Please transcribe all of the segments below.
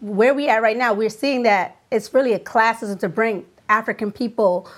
Where we at right now, we're seeing that it's really a classism to bring African people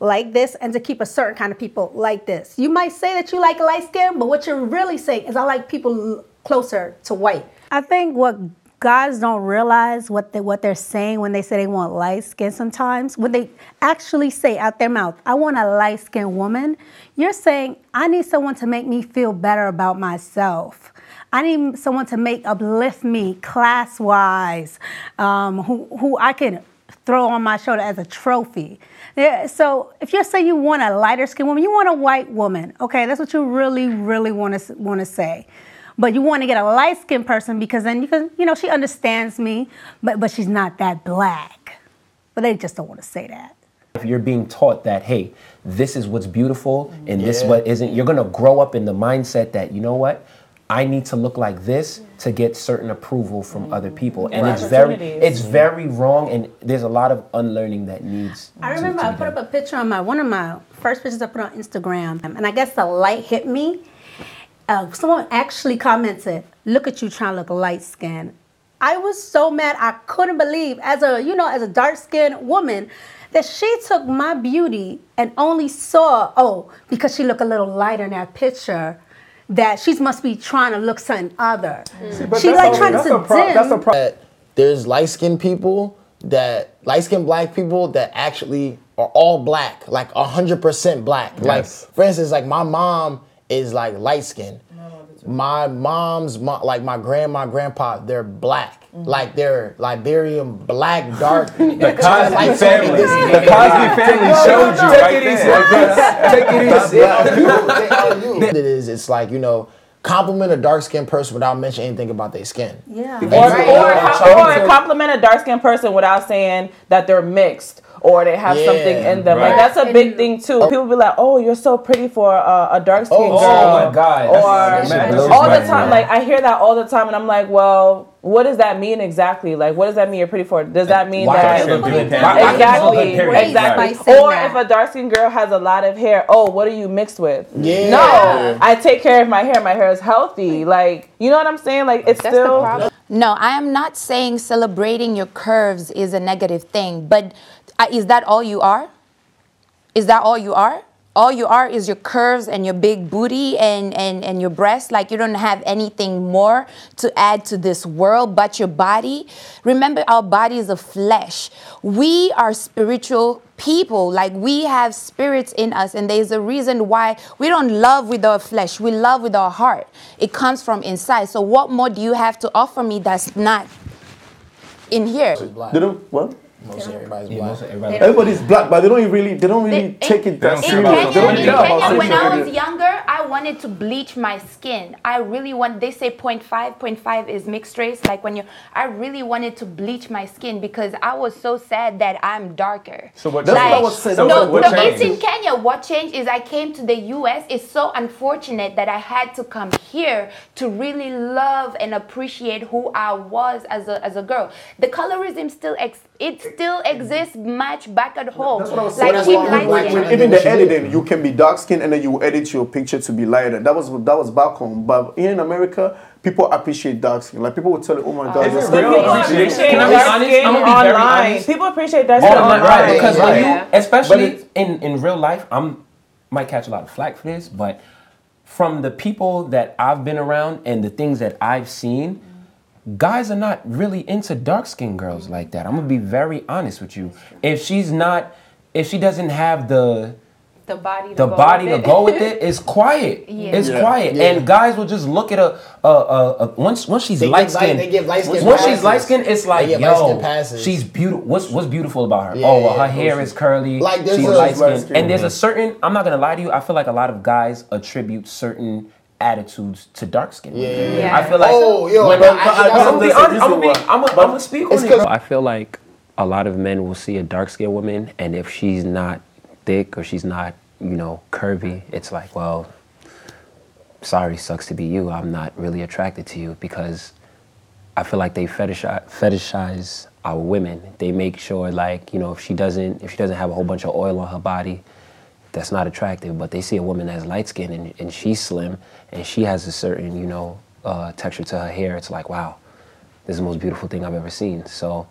like this and to keep a certain kind of people like this. You might say that you like light skin, but what you're really saying is I like people closer to white. I think what guys don't realize what they're saying when they say they want light skin sometimes, when they actually say out their mouth, I want a light skinned woman, you're saying, I need someone to make me feel better about myself. I need someone to uplift me class-wise, who I can throw on my shoulder as a trophy. Yeah, so if you're saying you want a lighter skinned woman, you want a white woman, okay, that's what you really, really want to say. But you want to get a light skinned person because then she understands me, but she's not that black. But they just don't want to say that. If you're being taught that, hey, this is what's beautiful and this is what isn't, you're gonna grow up in the mindset that, you know what? I need to look like this to get certain approval from other people. And it's very wrong, and there's a lot of unlearning that needs I remember I put up a picture on one of my first pictures I put on Instagram, and I guess the light hit me. Someone actually commented, look at you trying to look light skinned. I was so mad, I couldn't believe, as a dark skinned woman, that she took my beauty and only saw, because she looked a little lighter in that picture, that she must be trying to look something other. She trying to dim. There's light-skinned people light-skinned black people that actually are all black, like 100% black. Yes. Like, for instance, like my mom is like light-skinned. My mom's like my grandma, grandpa, they're black. Like they're Liberian, black, dark. The Cosby family. The Cosby family showed you right there. Take it easy. It's like, compliment a dark-skinned person without mentioning anything about their skin. Yeah. Or compliment a dark-skinned person without saying that they're mixed or they have something in them. Right. Like that's a big thing too. People be like, "Oh, you're so pretty for a dark-skinned girl." Oh my God. Or all the time, like I hear that all the time, and I'm like, well, what does that mean exactly? Like, what does that mean you're pretty for? Does that mean that exactly? Or if a dark-skinned girl has a lot of hair, what are you mixed with? Yeah. No, I take care of my hair. My hair is healthy. Like, you know what I'm saying? Like, it's That's still. The problem. No, I am not saying celebrating your curves is a negative thing, but is that all you are? Is that all you are? All you are is your curves and your big booty and your breasts. Like you don't have anything more to add to this world but your body. Remember, our body is a flesh. We are spiritual people. Like we have spirits in us, and there's a reason why we don't love with our flesh. We love with our heart. It comes from inside. So what more do you have to offer me that's not in here? What? Mostly everybody's black. Everybody's black, but they don't really take it that serious. In Kenya, when I was younger, I wanted to bleach my skin. I really want. They say 0.5 is mixed race. Like I really wanted to bleach my skin because I was so sad that I'm darker. So what? That's what I was saying. It's in Kenya. What changed is I came to the U.S. It's so unfortunate that I had to come here to really love and appreciate who I was as a girl. The colorism still exists much back at home. That's what I was saying. Even the editing, you can be dark skinned and then you edit your picture to be lighter. That was back home. But here in America, people appreciate dark skin. Like people would tell you, "Oh my God, people appreciate dark skin online." People appreciate dark skin online, right? Because when you, especially in real life, might catch a lot of flack for this, but from the people that I've been around and the things that I've seen, guys are not really into dark-skinned girls like that. I'm gonna be very honest with you. If she doesn't have the body to go with it, it's quiet. Yeah. It's quiet. Yeah. And guys will just look at once she's light-skinned. Once she's light-skinned, it's like, yo, she's beautiful. What's beautiful about her? Yeah, her hair is curly. Like she's light-skinned. And there's a certain, I'm not gonna lie to you, I feel like a lot of guys attribute certain attitudes to dark skin. Yeah. I feel like I'm gonna speak on it. I feel like a lot of men will see a dark skinned woman, and if she's not thick or she's not, curvy, it's like, well, sorry, sucks to be you. I'm not really attracted to you, because I feel like they fetishize our women. They make sure, like, if she doesn't have a whole bunch of oil on her body, that's not attractive, but they see a woman that's light skinned and she's slim and she has a certain, you know, texture to her hair. It's like, wow, this is the most beautiful thing I've ever seen. So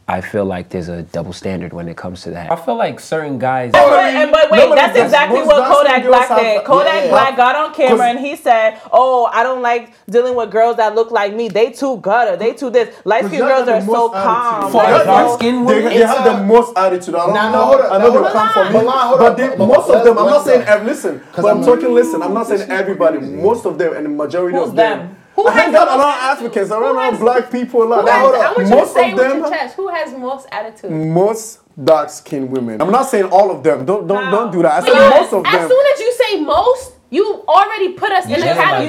I feel like there's a double standard when it comes to that. I feel like certain guys. But wait, that's exactly what Kodak Black did. Kodak Black got on camera and he said, "Oh, I don't like dealing with girls that look like me. They too gutter. They too this. Light skinned girls are so calm." For dark skinned women, they have the most attitude. I know they come from me, but most of them. I'm not saying listen, but I'm talking. Listen, I'm not saying everybody. Most of them and the majority of them. I hang out around Africans, around black people a lot. I want you to say with your chest, who has most attitude? Most dark-skinned women. I'm not saying all of them. Don't do that. I said most of them. As soon as you say most, you already put us in a category.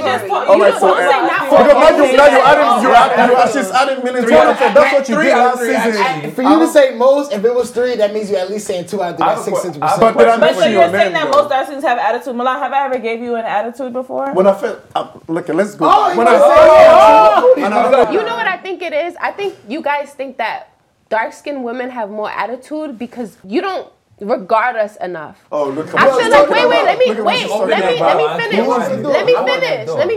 She's adding millions. That's what you did last season. For you to say most, if it was 3, that means you're at least saying 2 out of 3. That's 6%. But so you're saying that most dark-skins have attitude. Milan, have I ever gave you an attitude before? When I felt, look, let's go. You know what I think it is? I think you guys think that dark-skinned women have more attitude because you don't regard us enough. Oh, look! I feel like let me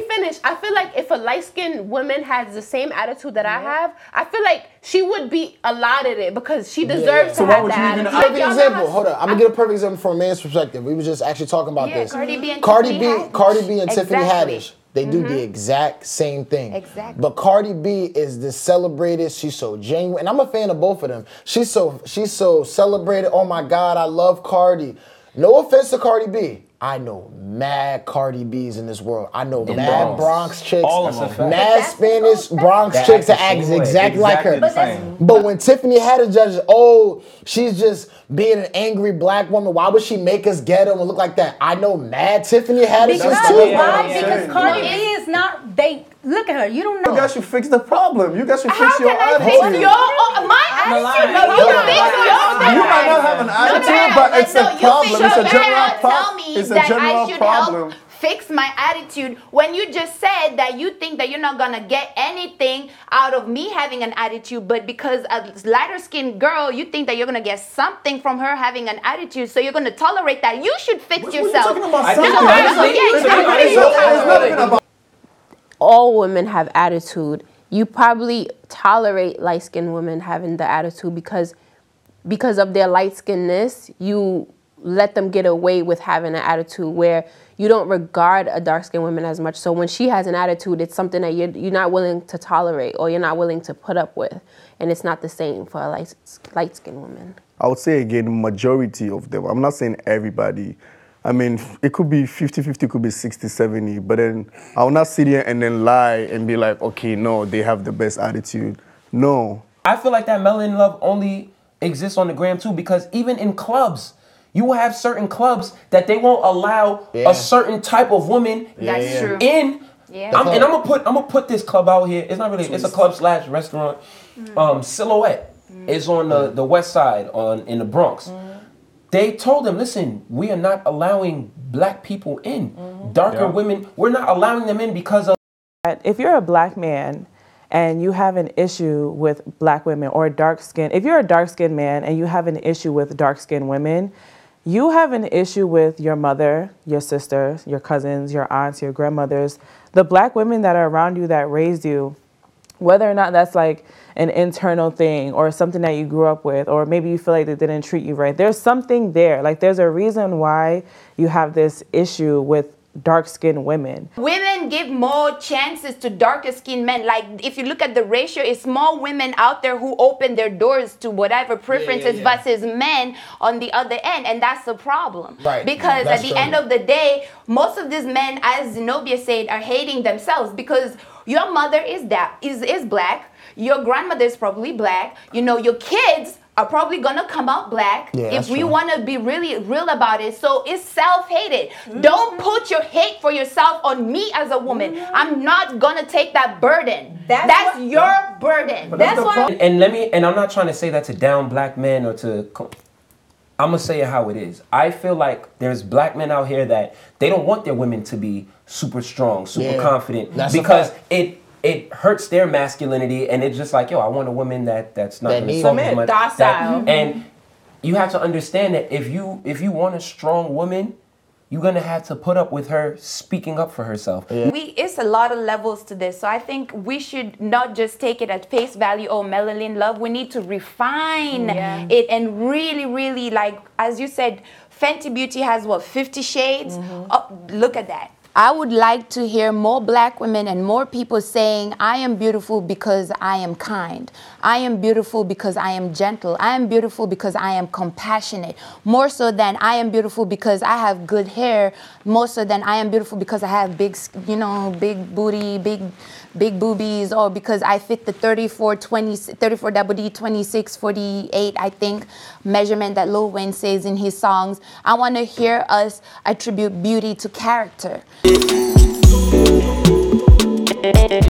finish. I feel like if a light-skinned woman has the same attitude that I have, I feel like she would be allotted it because she deserves to have that attitude. Perfect example. Hold on, I'm gonna get a perfect example from a man's perspective. We were just actually talking about this. Cardi B and Tiffany Haddish. They do the exact same thing. Exactly. But Cardi B is the celebrated. She's so genuine. And I'm a fan of both of them. She's so celebrated. Oh my God, I love Cardi. No offense to Cardi B. I know mad Cardi B's in this world. I know mad Bronx chicks, mad Spanish Bronx chicks that act exactly like her. But when Tiffany Haddish judges, she's just being an angry black woman. Why would she make us ghetto and look like that? I know mad Tiffany Haddish too. Because Cardi B is not. Look at her. You don't know. You guys should fix the problem. You guys should fix your attitude. Fix my attitude? No, you fix yours. You might not have an attitude, but it's a problem. It's a general problem. It's a general problem. Fix my attitude when you just said that you think that you're not gonna get anything out of me having an attitude, but because a lighter skinned girl, you think that you're gonna get something from her having an attitude, so you're gonna tolerate that. You should fix yourself. All women have attitude. You probably tolerate light-skinned women having the attitude because of their light-skinnedness. You let them get away with having an attitude where you don't regard a dark-skinned woman as much. So when she has an attitude, it's something that you're not willing to tolerate or you're not willing to put up with. And it's not the same for a light-skinned woman. I would say, again, majority of them. I'm not saying everybody. I mean, it could be 50-50, it could be 60-70, but then I will not sit here and then lie and be like, okay, no, they have the best attitude. No. I feel like that melanin love only exists on the gram too, because even in clubs, you will have certain clubs that they won't allow a certain type of woman in. Yeah. I'm gonna put this club out here. It's not really. It's a club / restaurant. Silhouette is on the west side in the Bronx. They told them, listen, we are not allowing black people in. Darker women, we're not allowing them in because of. If you're a black man and you have an issue with black women or dark skin, if you're a dark skinned man and you have an issue with dark skinned women, you have an issue with your mother, your sisters, your cousins, your aunts, your grandmothers, the black women that are around you that raised you, whether or not that's like an internal thing or something that you grew up with, or maybe you feel like they didn't treat you right. There's something there. Like there's a reason why you have this issue with dark-skinned women. Women give more chances to darker-skinned men. Like if you look at the ratio, it's more women out there who open their doors to whatever preferences versus men on the other end, and that's the problem. Right. Because at the end of the day, most of these men, as Zenobia said, are hating themselves because your mother is black. Your grandmother is probably black. You know, your kids are probably gonna come out black if we want to be really real about it. So it's self-hated. Don't put your hate for yourself on me as a woman. I'm not gonna take that burden. That's your burden. That's why. And I'm not trying to say that to down black men or to. I'm gonna say it how it is. I feel like there's black men out here that they don't want their women to be super strong, super confident, because it hurts their masculinity, and it's just like, yo, I want a woman that's not gonna submit, docile. And you have to understand that if you want a strong woman, you're gonna have to put up with her speaking up for herself. Yeah. It's a lot of levels to this. So I think we should not just take it at face value, oh, melanin love. We need to refine it and really, really, like, as you said, Fenty Beauty has what, 50 shades? Oh, look at that. I would like to hear more black women and more people saying, I am beautiful because I am kind. I am beautiful because I am gentle. I am beautiful because I am compassionate. More so than I am beautiful because I have good hair. More so than I am beautiful because I have big, big booty, big boobies, or because I fit the 34 double D 26 48, I think, measurement that Lil Wayne says in his songs. I want to hear us attribute beauty to character.